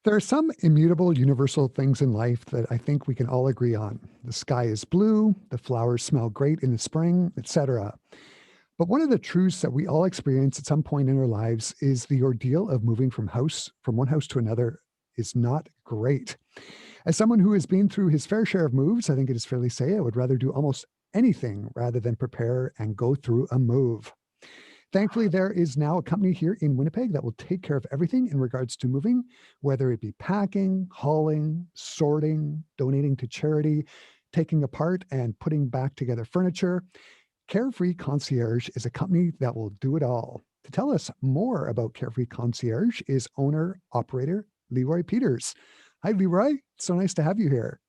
There are some immutable universal things in life that I think we can all agree on. The sky is blue, the flowers smell great in the spring, etc. But one of the truths that we all experience at some point in our lives is the ordeal of moving from one house to another is not great. As someone who has been through his fair share of moves, I think it is fair to say I would rather do almost anything rather than prepare and go through a move. Thankfully, there is now a company here in Winnipeg that will take care of everything in regards to moving, whether it be packing, hauling, sorting, donating to charity, taking apart and putting back together furniture. Carefree Concierge is a company that will do it all. To tell us more about Carefree Concierge is owner operator Leroy Peters. Hi, Leroy. So nice to have you here.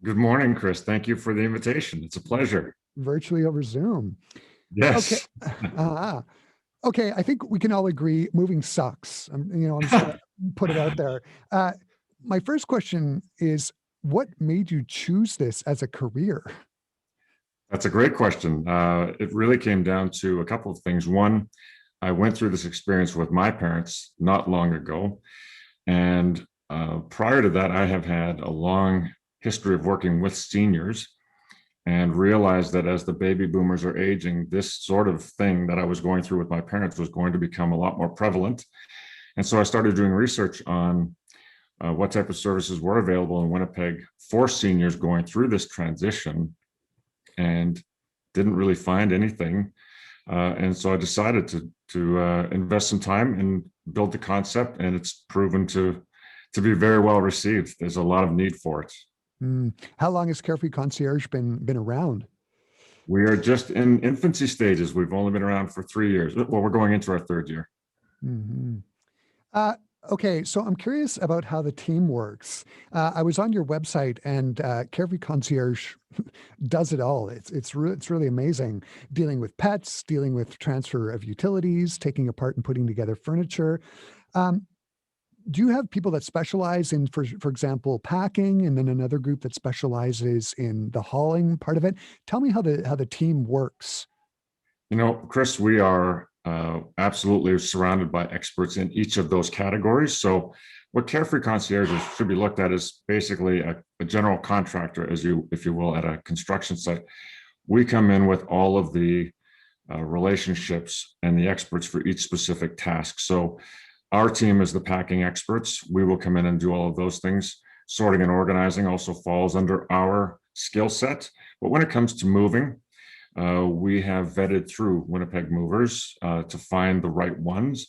Good morning, Chris. Thank you for the invitation. It's a pleasure. Virtually over Zoom. Okay. Yes. Uh, okay. I think we can all agree moving sucks. I'm just going to put it out there. Uh, my first question is, what made you choose this as a career? That's a great question. It really came down to a couple of things. One, I went through this experience with my parents not long ago. And prior to that, I have had a long history of working with seniors and realized that as the baby boomers are aging, this sort of thing that I was going through with my parents was going to become a lot more prevalent. And so I started doing research on what type of services were available in Winnipeg for seniors going through this transition, and didn't really find anything. And so I decided to invest some time and build the concept, and it's proven to be very well received. There's a lot of need for it. How long has Carefree Concierge been around? We are just in infancy stages. We've only been around for 3 years. Well, we're going into our third year. hmm Uh, okay, so I'm curious about how the team works. I was on your website, and Carefree Concierge does it all. It's really amazing. Dealing with pets, dealing with transfer of utilities, taking apart and putting together furniture. Um, do you have people that specialize in, for example, packing, and then another group that specializes in the hauling part of it? Tell me how the team works. Chris, we are absolutely surrounded by experts in each of those categories. So what Carefree Concierges should be looked at is basically a general contractor, if you will, at a construction site. We come in with all of the relationships and the experts for each specific task. So our team is the packing experts. We will come in and do all of those things. Sorting and organizing also falls under our skill set. But when it comes to moving, we have vetted through Winnipeg movers to find the right ones.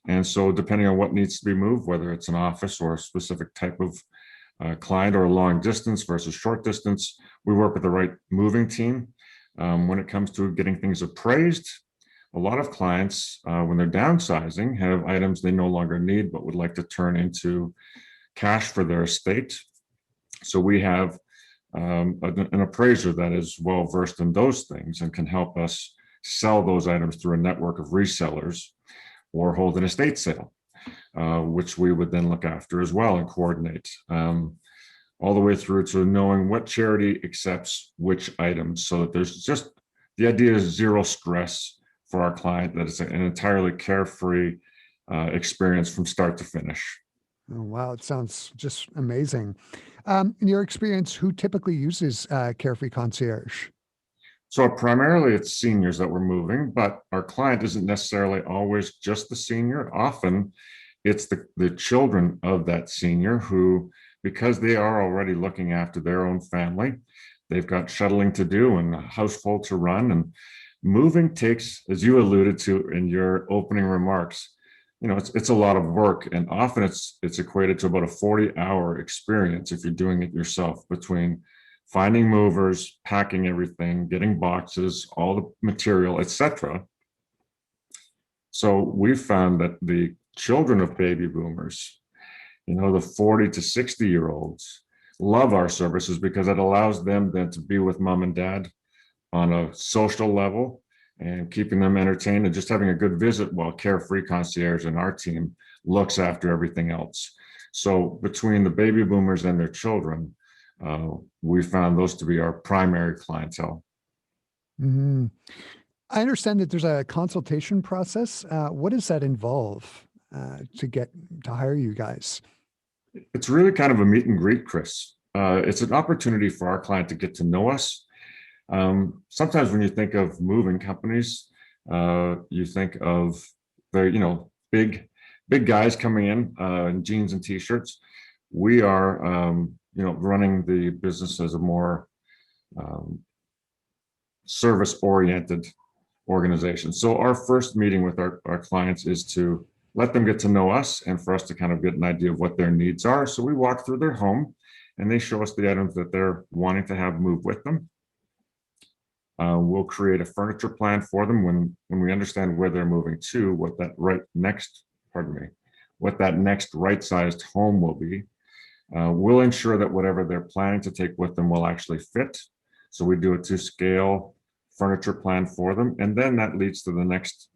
And so depending on what needs to be moved, whether it's an office or a specific type of client or a long distance versus short distance, we work with the right moving team. When it comes to getting things appraised, a lot of clients, when they're downsizing, have items they no longer need but would like to turn into cash for their estate. So we have an appraiser that is well versed in those things and can help us sell those items through a network of resellers or hold an estate sale, which we would then look after as well and coordinate, all the way through to knowing what charity accepts which items, so that there's just, the idea is zero stress for our client, that it's an entirely carefree experience from start to finish. Oh, wow. It sounds just amazing. In your experience, who typically uses Carefree Concierge? So primarily it's seniors that we're moving, but our client isn't necessarily always just the senior. Often it's the children of that senior who, because they are already looking after their own family, they've got shuttling to do and a household to run. And moving takes, as you alluded to in your opening remarks, it's a lot of work, and often it's equated to about a 40-hour experience if you're doing it yourself, between finding movers, packing everything, getting boxes, all the material, etc. So we found that the children of baby boomers, the 40 to 60-year-olds, love our services because it allows them then to be with mom and dad on a social level and keeping them entertained and just having a good visit, while Carefree Concierge and our team looks after everything else. So between the baby boomers and their children, we found those to be our primary clientele. hmm I understand that there's a consultation process. What does that involve to hire you guys? It's really kind of a meet and greet, Chris. It's an opportunity for our client to get to know us. Sometimes when you think of moving companies, you think of the, big guys coming in jeans and t-shirts. We are, running the business as a more um, service-oriented organization. So our first meeting with our clients is to let them get to know us and for us to kind of get an idea of what their needs are. So we walk through their home and they show us the items that they're wanting to have moved with them. We'll create a furniture plan for them when we understand where they're moving to, what that next right-sized home will be. We'll ensure that whatever they're planning to take with them will actually fit. So we do a to-scale furniture plan for them. And then that leads to the next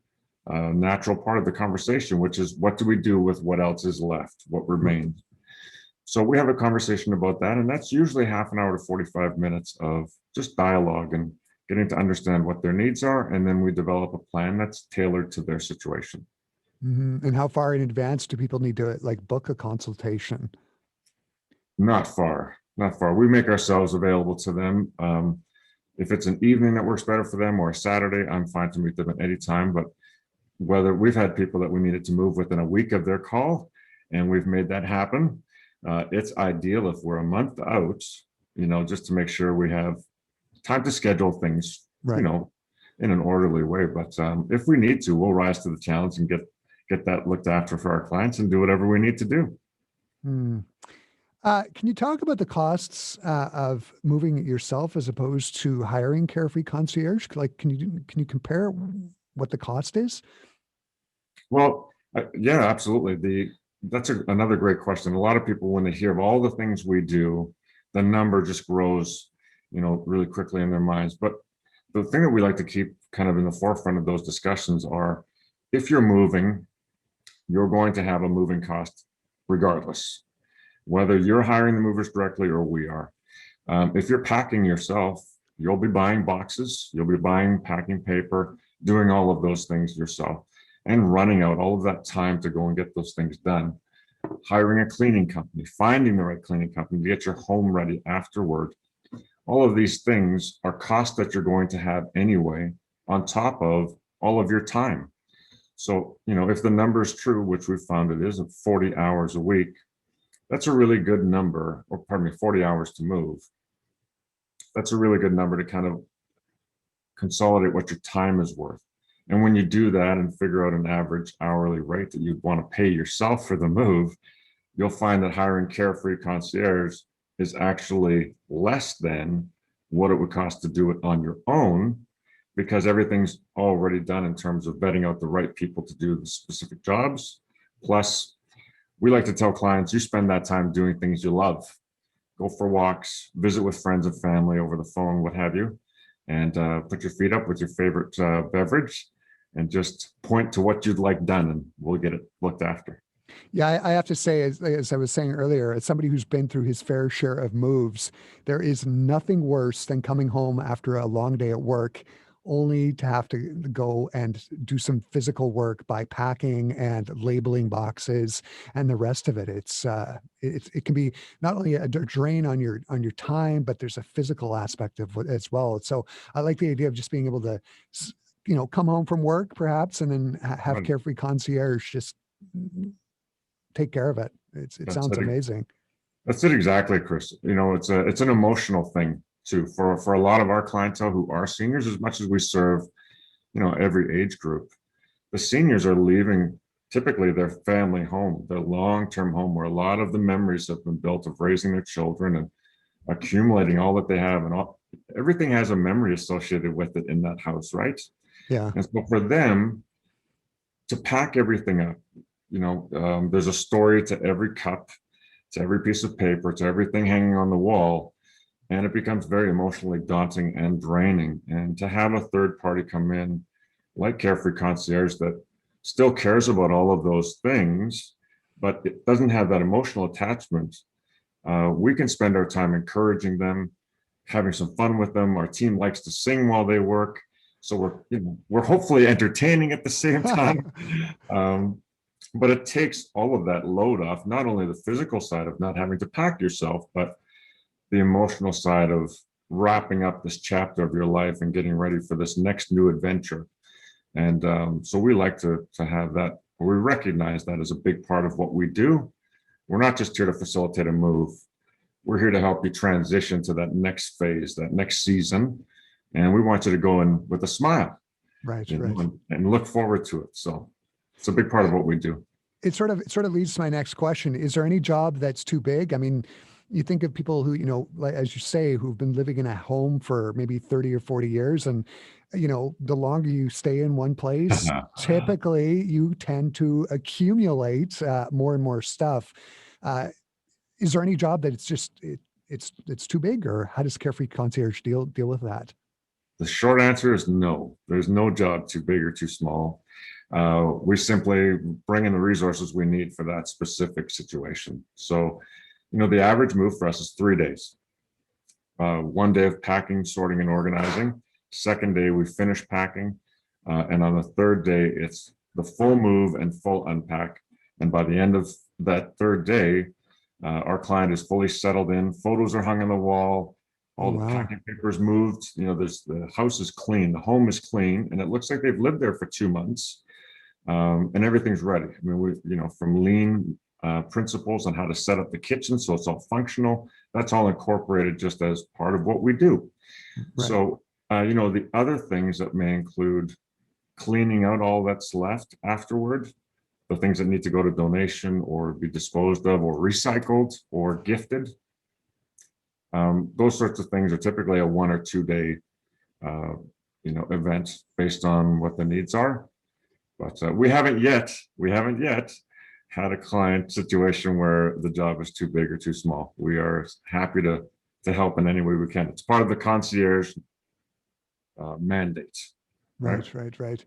natural part of the conversation, which is what do we do with what else is left, what remains? So we have a conversation about that. And that's usually half an hour to 45 minutes of just dialogue and getting to understand what their needs are. And then we develop a plan that's tailored to their situation. And how far in advance do people need to like book a consultation? Not far, not far. We make ourselves available to them. If it's an evening that works better for them or a Saturday, I'm fine to meet them at any time. But whether we've had people that we needed to move within a week of their call, and we've made that happen. It's ideal if we're a month out, just to make sure we have time to schedule things, Right. In an orderly way. But if we need to, we'll rise to the challenge and get that looked after for our clients and do whatever we need to do. Can you talk about the costs of moving it yourself as opposed to hiring Carefree Concierge? Like, can you compare what the cost is? Well, yeah, absolutely. That's another great question. A lot of people, when they hear of all the things we do, the number just grows, really quickly in their minds. But the thing that we like to keep kind of in the forefront of those discussions are, if you're moving, you're going to have a moving cost regardless, whether you're hiring the movers directly or we are. If you're packing yourself, you'll be buying boxes, you'll be buying packing paper, doing all of those things yourself, and running out all of that time to go and get those things done. Hiring a cleaning company, finding the right cleaning company to get your home ready afterward. All of these things are costs that you're going to have anyway, on top of all of your time. So, if the number is true, which we've found it is, 40 hours a week, that's a really good number, or pardon me, 40 hours to move. That's a really good number to kind of consolidate what your time is worth. And when you do that and figure out an average hourly rate that you'd want to pay yourself for the move, you'll find that hiring Carefree Concierge is actually less than what it would cost to do it on your own, because everything's already done in terms of vetting out the right people to do the specific jobs. Plus, we like to tell clients, you spend that time doing things you love. Go for walks, visit with friends and family over the phone, what have you, and put your feet up with your favorite beverage and just point to what you'd like done, and we'll get it looked after. Yeah, I have to say, as I was saying earlier, as somebody who's been through his fair share of moves, there is nothing worse than coming home after a long day at work, only to have to go and do some physical work by packing and labeling boxes and the rest of it. It can be not only a drain on your time, but there's a physical aspect of it as well. So I like the idea of just being able to, come home from work perhaps, and then have Right. Carefree Concierge just take care of it. It That's sounds it. amazing. That's it exactly, Chris. It's an emotional thing too for a lot of our clientele who are seniors. As much as we serve, every age group, the seniors are leaving typically their family home, their long-term home, where a lot of the memories have been built of raising their children and accumulating all that they have, and everything has a memory associated with it in that house, right? Yeah. And so for them to pack everything up, there's a story to every cup, to every piece of paper, to everything hanging on the wall. And it becomes very emotionally daunting and draining. And to have a third party come in like Carefree Concierge that still cares about all of those things, but it doesn't have that emotional attachment, we can spend our time encouraging them, having some fun with them. Our team likes to sing while they work. So we're hopefully entertaining at the same time. But it takes all of that load off, not only the physical side of not having to pack yourself, but the emotional side of wrapping up this chapter of your life and getting ready for this next new adventure. And so we like to have that. We recognize that as a big part of what we do. We're not just here to facilitate a move. We're here to help you transition to that next phase, that next season. And we want you to go in with a smile, Right, you know, right. and look forward to it. So it's a big part of what we do. It sort of leads to my next question. Is there any job that's too big? I mean, you think of people who, like as you say, who've been living in a home for maybe 30 or 40 years. And, the longer you stay in one place, typically you tend to accumulate more and more stuff. Uh, is there any job that it's too big, or how does Carefree Concierge deal with that? The short answer is no. There's no job too big or too small. We simply bring in the resources we need for that specific situation. So, the average move for us is 3 days. 1 day of packing, sorting, and organizing. Second day, we finish packing. And on the third day, it's the full move and full unpack. And by the end of that third day, our client is fully settled in. Photos are hung on the wall. Oh, All the wow. packing papers moved. The house is clean. The home is clean. And it looks like they've lived there for 2 months. And everything's ready. I mean, from lean principles on how to set up the kitchen so it's all functional, that's all incorporated just as part of what we do. Right. So, the other things that may include cleaning out all that's left afterward, the things that need to go to donation or be disposed of or recycled or gifted. Those sorts of things are typically a 1 or 2 day, event based on what the needs are. But we haven't yet had a client situation where the job is too big or too small. We are happy to help in any way we can. It's part of the concierge mandate. Right, right, right.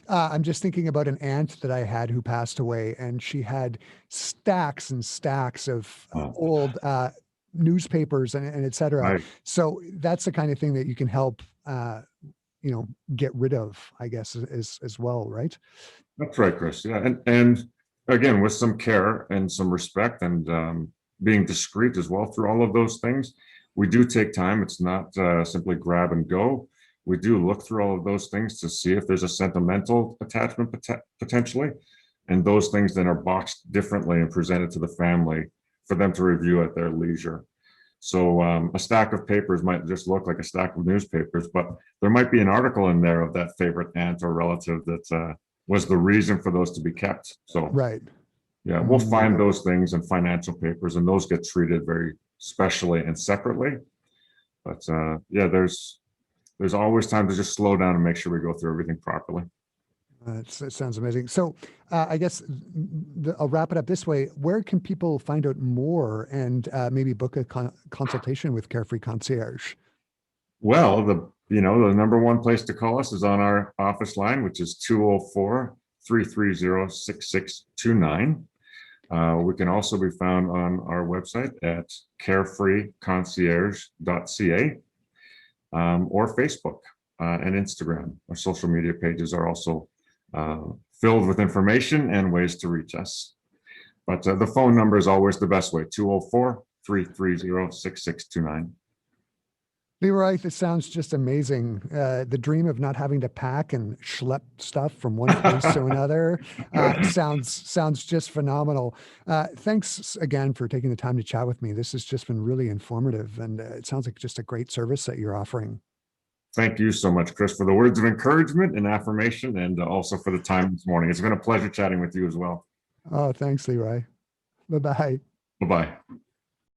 I'm just thinking about an aunt that I had who passed away, and she had stacks and stacks of Uh, old newspapers and et cetera. right. So that's the kind of thing that you can help, get rid of, I guess, as well, right? That's right, Chris. Yeah, and again, with some care and some respect and being discreet as well through all of those things, we do take time. It's not simply grab and go. We do look through all of those things to see if there's a sentimental attachment potentially, and those things then are boxed differently and presented to the family for them to review at their leisure. So a stack of papers might just look like a stack of newspapers, but there might be an article in there of that favorite aunt or relative that was the reason for those to be kept. So Right. yeah, we'll find those things in financial papers, and those get treated very specially and separately. But yeah, there's always time to just slow down and make sure we go through everything properly. It sounds amazing. So I guess I'll wrap it up this way. Where can people find out more and maybe book a consultation with Carefree Concierge? Well, the number one place to call us is on our office line, which is 204-330-6629. We can also be found on our website at carefreeconcierge.ca or Facebook and Instagram. Our social media pages are also filled with information and ways to reach us. But the phone number is always the best way, 204-330-6629. Leroy, this sounds just amazing. The dream of not having to pack and schlep stuff from one place to another sounds just phenomenal. Thanks again for taking the time to chat with me. This has just been really informative, and it sounds like just a great service that you're offering. Thank you so much, Chris, for the words of encouragement and affirmation, and also for the time this morning. It's been a pleasure chatting with you as well. Oh, thanks, Leroy. Bye-bye. Bye-bye.